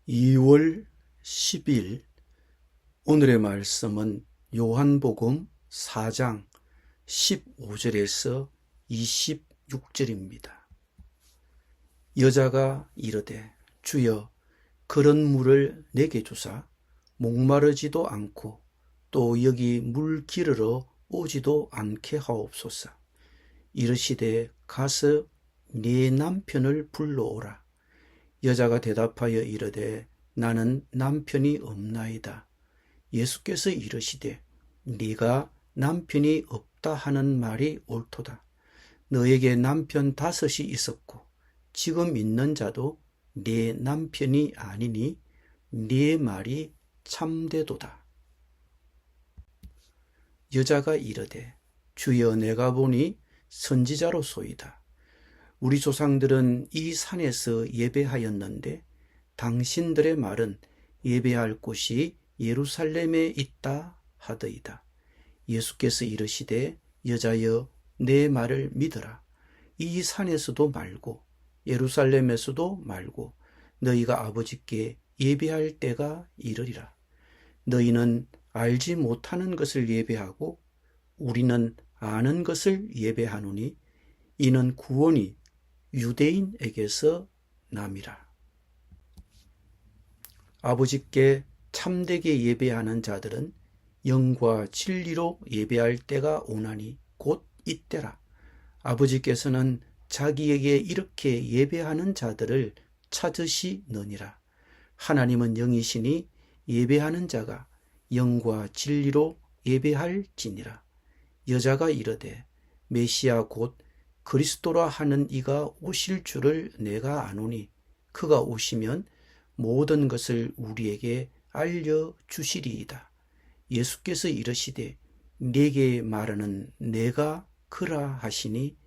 2월 10일 오늘의 말씀은 요한복음 4장 15절에서 26절입니다. 여자가 이르되 주여 그런 물을 내게 주사 목마르지도 않고 또 여기 물 기르러 오지도 않게 하옵소서. 이르시되 가서 네 남편을 불러오라. 여자가 대답하여 이르되 나는 남편이 없나이다. 예수께서 이르시되 네가 남편이 없다 하는 말이 옳도다. 너에게 남편 5이 있었고 지금 있는 자도 네 남편이 아니니 네 말이 참되도다. 여자가 이르되 주여 내가 보니 선지자로소이다. 우리 조상들은 이 산에서 예배하였는데 당신들의 말은 예배할 곳이 예루살렘에 있다 하더이다. 예수께서 이르시되 여자여 내 말을 믿으라. 이 산에서도 말고 예루살렘에서도 말고 너희가 아버지께 예배할 때가 이르리라. 너희는 알지 못하는 것을 예배하고 우리는 아는 것을 예배하노니 이는 구원이 유대인에게서 남이라. 아버지께 참되게 예배하는 자들은 영과 진리로 예배할 때가 오나니 곧 이때라. 아버지께서는 자기에게 이렇게 예배하는 자들을 찾으시느니라. 하나님은 영이시니 예배하는 자가 영과 진리로 예배할지니라. 여자가 이르되 메시아 곧 그리스도라 하는 이가 오실 줄을 내가 아노니 그가 오시면 모든 것을 우리에게 알려주시리이다. 예수께서 이르시되 네게 말하는 내가 그라 하시니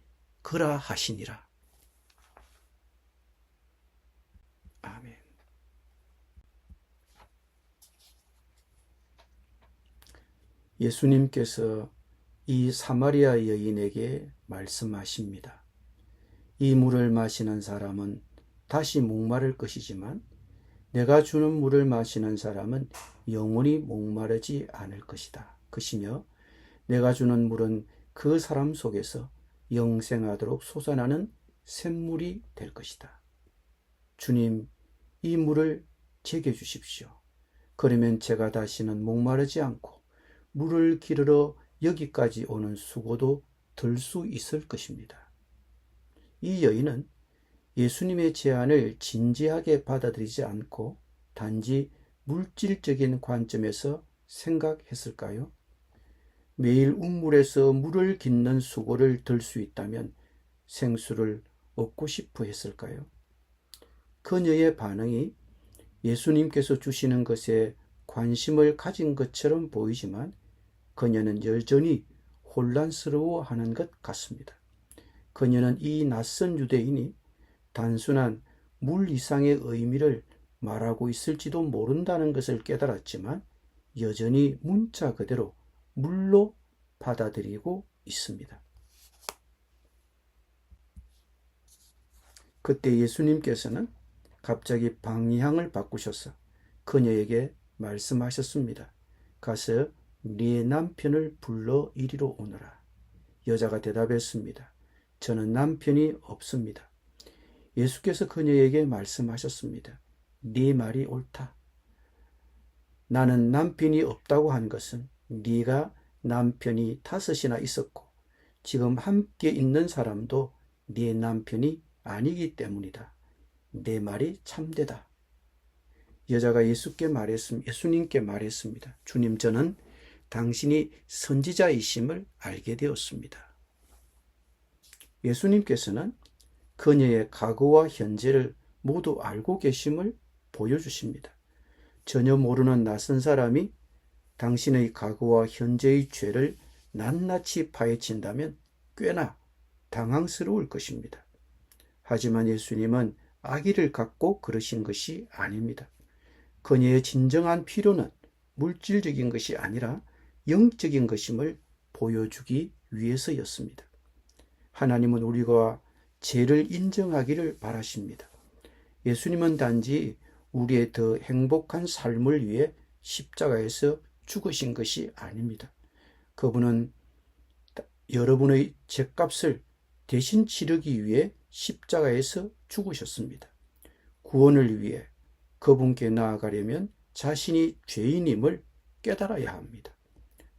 그라 하시니라. 아멘. 예수님께서 이 사마리아 여인에게 말씀하십니다. 이 물을 마시는 사람은 다시 목마를 것이지만 내가 주는 물을 마시는 사람은 영원히 목마르지 않을 것이다. 것이며 내가 주는 물은 그 사람 속에서 영생하도록 솟아나는 샘물이 될 것이다. 주님, 이 물을 제게 주십시오. 그러면 제가 다시는 목마르지 않고 물을 기르러 여기까지 오는 수고도 들 수 있을 것입니다. 이 여인은 예수님의 제안을 진지하게 받아들이지 않고 단지 물질적인 관점에서 생각했을까요? 매일 운물에서 물을 깃는 수고를 들 수 있다면 생수를 얻고 싶어 했을까요? 그녀의 반응이 예수님께서 주시는 것에 관심을 가진 것처럼 보이지만 그녀는 여전히 혼란스러워하는 것 같습니다. 그녀는 이 낯선 유대인이 단순한 물 이상의 의미를 말하고 있을지도 모른다는 것을 깨달았지만 여전히 문자 그대로 물로 받아들이고 있습니다. 그때 예수님께서는 갑자기 방향을 바꾸셔서 그녀에게 말씀하셨습니다. 가서 네 남편을 불러 이리로 오너라. 여자가 대답했습니다. 저는 남편이 없습니다. 예수께서 그녀에게 말씀하셨습니다. 네 말이 옳다. 나는 남편이 없다고 한 것은 네가 남편이 5이나 있었고 지금 함께 있는 사람도 네 남편이 아니기 때문이다. 내 말이 참되다. 여자가 예수님께 말했습니다. 주님, 저는 당신이 선지자이심을 알게 되었습니다. 예수님께서는 그녀의 과거와 현재를 모두 알고 계심을 보여주십니다. 전혀 모르는 낯선 사람이 당신의 과거와 현재의 죄를 낱낱이 파헤친다면 꽤나 당황스러울 것입니다. 하지만 예수님은 악의를 갖고 그러신 것이 아닙니다. 그녀의 진정한 필요는 물질적인 것이 아니라 영적인 것임을 보여주기 위해서였습니다. 하나님은 우리가 죄를 인정하기를 바라십니다. 예수님은 단지 우리의 더 행복한 삶을 위해 십자가에서 죽으신 것이 아닙니다. 그분은 여러분의 죗값을 대신 치르기 위해 십자가에서 죽으셨습니다. 구원을 위해 그분께 나아가려면 자신이 죄인임을 깨달아야 합니다.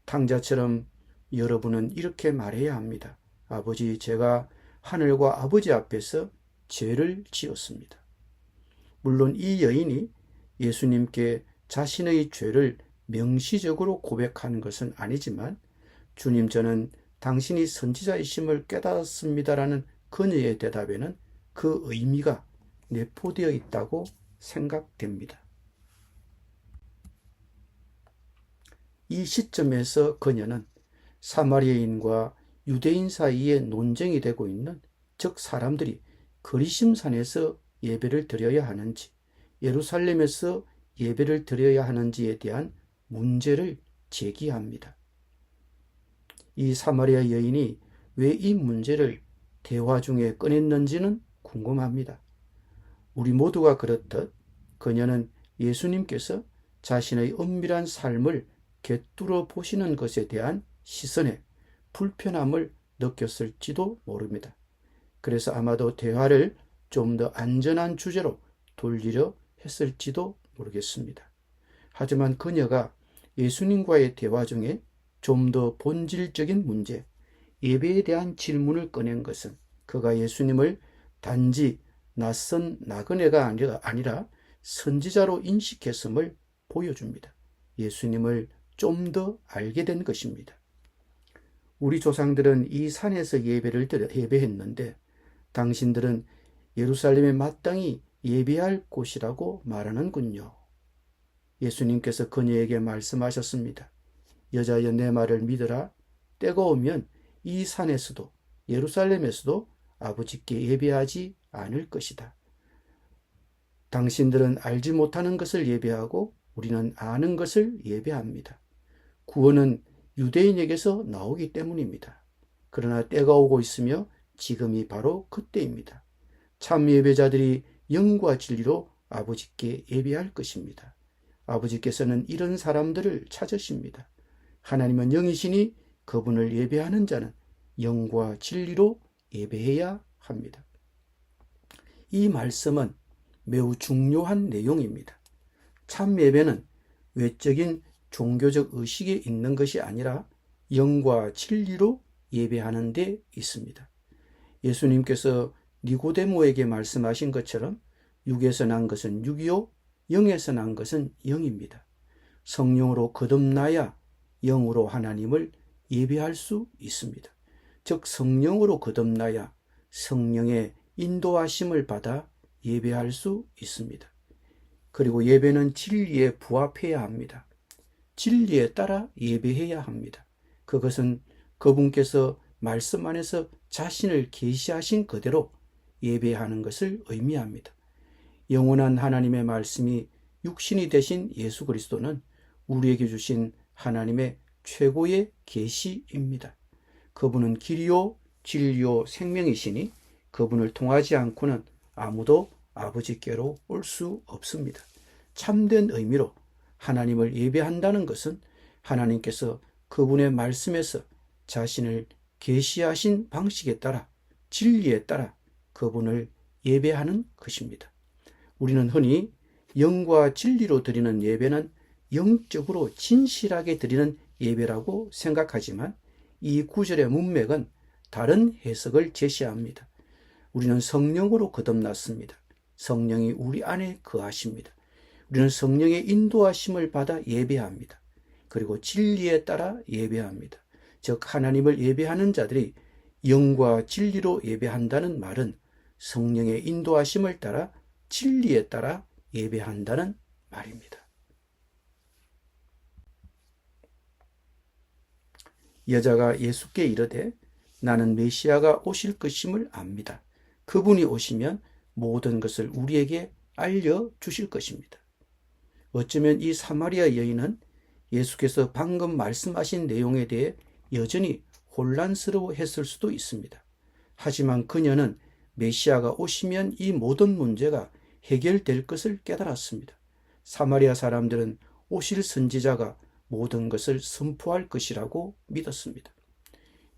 탕자처럼 여러분은 이렇게 말해야 합니다. 아버지, 제가 하늘과 아버지 앞에서 죄를 지었습니다. 물론 이 여인이 예수님께 자신의 죄를 명시적으로 고백하는 것은 아니지만, 주님, 저는 당신이 선지자이심을 깨달았습니다라는 그녀의 대답에는 그 의미가 내포되어 있다고 생각됩니다. 이 시점에서 그녀는 사마리아인과 유대인 사이에 논쟁이 되고 있는, 즉 사람들이 거리심산에서 예배를 드려야 하는지 예루살렘에서 예배를 드려야 하는지에 대한 문제를 제기합니다. 이 사마리아 여인이 왜 이 문제를 대화 중에 꺼냈는지는 궁금합니다. 우리 모두가 그렇듯 그녀는 예수님께서 자신의 은밀한 삶을 꿰뚫어 보시는 것에 대한 시선에 불편함을 느꼈을지도 모릅니다. 그래서 아마도 대화를 좀 더 안전한 주제로 돌리려 했을지도 모르겠습니다. 하지만 그녀가 예수님과의 대화 중에 좀 더 본질적인 문제, 예배에 대한 질문을 꺼낸 것은 그가 예수님을 단지 낯선 나그네가 아니라 선지자로 인식했음을 보여줍니다. 예수님을 좀 더 알게 된 것입니다. 우리 조상들은 이 산에서 예배했는데 당신들은 예루살렘에 마땅히 예배할 곳이라고 말하는군요. 예수님께서 그녀에게 말씀하셨습니다. 여자여, 내 말을 믿으라. 때가 오면 이 산에서도 예루살렘에서도 아버지께 예배하지 않을 것이다. 당신들은 알지 못하는 것을 예배하고 우리는 아는 것을 예배합니다. 구원은 유대인에게서 나오기 때문입니다. 그러나 때가 오고 있으며 지금이 바로 그때입니다. 참 예배자들이 영과 진리로 아버지께 예배할 것입니다. 아버지께서는 이런 사람들을 찾으십니다. 하나님은 영이시니 그분을 예배하는 자는 영과 진리로 예배해야 합니다. 이 말씀은 매우 중요한 내용입니다. 참 예배는 외적인 종교적 의식에 있는 것이 아니라 영과 진리로 예배하는 데 있습니다. 예수님께서 니고데모에게 말씀하신 것처럼 육에서 난 것은 육이요 영에서 난 것은 영입니다. 성령으로 거듭나야 영으로 하나님을 예배할 수 있습니다. 즉 성령으로 거듭나야 성령의 인도하심을 받아 예배할 수 있습니다. 그리고 예배는 진리에 부합해야 합니다. 진리에 따라 예배해야 합니다. 그것은 그분께서 말씀 안에서 자신을 계시하신 그대로 예배하는 것을 의미합니다. 영원한 하나님의 말씀이 육신이 되신 예수 그리스도는 우리에게 주신 하나님의 최고의 계시입니다. 그분은 길이요 진리요 생명이시니 그분을 통하지 않고는 아무도 아버지께로 올 수 없습니다. 참된 의미로 하나님을 예배한다는 것은 하나님께서 그분의 말씀에서 자신을 계시하신 방식에 따라 진리에 따라 그분을 예배하는 것입니다. 우리는 흔히 영과 진리로 드리는 예배는 영적으로 진실하게 드리는 예배라고 생각하지만 이 구절의 문맥은 다른 해석을 제시합니다. 우리는 성령으로 거듭났습니다. 성령이 우리 안에 거하십니다. 우리는 성령의 인도하심을 받아 예배합니다. 그리고 진리에 따라 예배합니다. 즉 하나님을 예배하는 자들이 영과 진리로 예배한다는 말은 성령의 인도하심을 따라 진리에 따라 예배한다는 말입니다. 여자가 예수께 이르되 나는 메시아가 오실 것임을 압니다. 그분이 오시면 모든 것을 우리에게 알려주실 것입니다. 어쩌면 이 사마리아 여인은 예수께서 방금 말씀하신 내용에 대해 여전히 혼란스러워했을 수도 있습니다. 하지만 그녀는 메시아가 오시면 이 모든 문제가 해결될 것을 깨달았습니다. 사마리아 사람들은 오실 선지자가 모든 것을 선포할 것이라고 믿었습니다.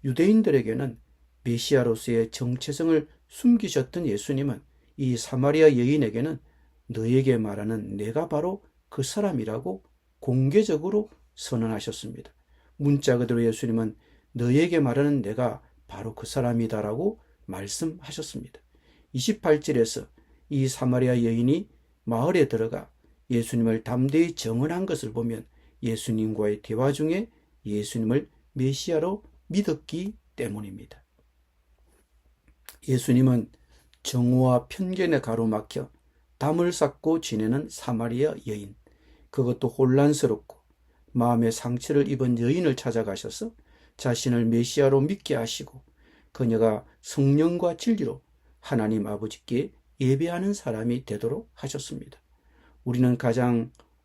유대인들에게는 메시아로서의 정체성을 숨기셨던 예수님은 이 사마리아 여인에게는 너에게 말하는 내가 바로 그 사람이라고 공개적으로 선언하셨습니다. 문자 그대로 예수님은 너에게 말하는 내가 바로 그 사람이다라고 말씀하셨습니다. 28절에서 이 사마리아 여인이 마을에 들어가 예수님을 담대히 정언한 것을 보면 예수님과의 대화 중에 예수님을 메시아로 믿었기 때문입니다. 예수님은 정오와 편견에 가로막혀 담을 쌓고 지내는 사마리아 여인, 그것도 혼란스럽고 마음의 상처를 입은 여인을 찾아가셔서 자신을 메시아로 믿게 하시고 그녀가 성령과 진리로 하나님 아버지께 예배하는 사람이 되도록 하셨습니다.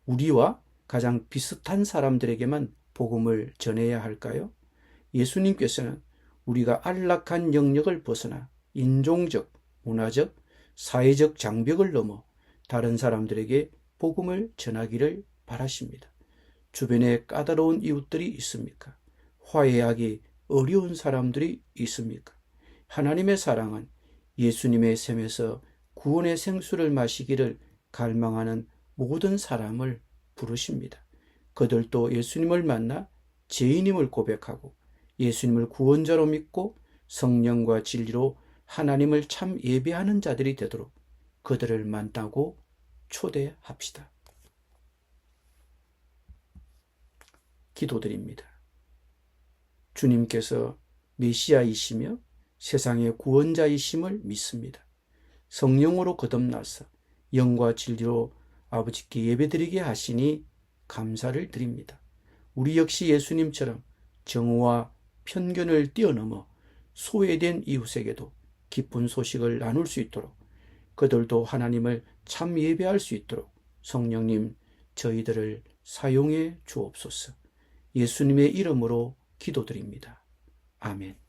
우리와 가장 비슷한 사람들에게만 복음을 전해야 할까요? 예수님께서는 우리가 안락한 영역을 벗어나 인종적, 문화적, 사회적 장벽을 넘어 다른 사람들에게 복음을 전하기를 바라십니다. 주변에 까다로운 이웃들이 있습니까? 화해하기 어려운 사람들이 있습니까? 하나님의 사랑은 예수님의 샘에서 구원의 생수를 마시기를 갈망하는 모든 사람을 부르십니다. 그들도 예수님을 만나 죄인임을 고백하고 예수님을 구원자로 믿고 성령과 진리로 하나님을 참 예배하는 자들이 되도록 그들을 만나고 초대합시다. 기도드립니다. 주님께서 메시아이시며 세상의 구원자이심을 믿습니다. 성령으로 거듭나서 영과 진리로 아버지께 예배드리게 하시니 감사를 드립니다. 우리 역시 예수님처럼 정오와 편견을 뛰어넘어 소외된 이웃에게도 기쁜 소식을 나눌 수 있도록 그들도 하나님을 참 예배할 수 있도록 성령님 저희들을 사용해 주옵소서. 예수님의 이름으로 기도드립니다. 아멘.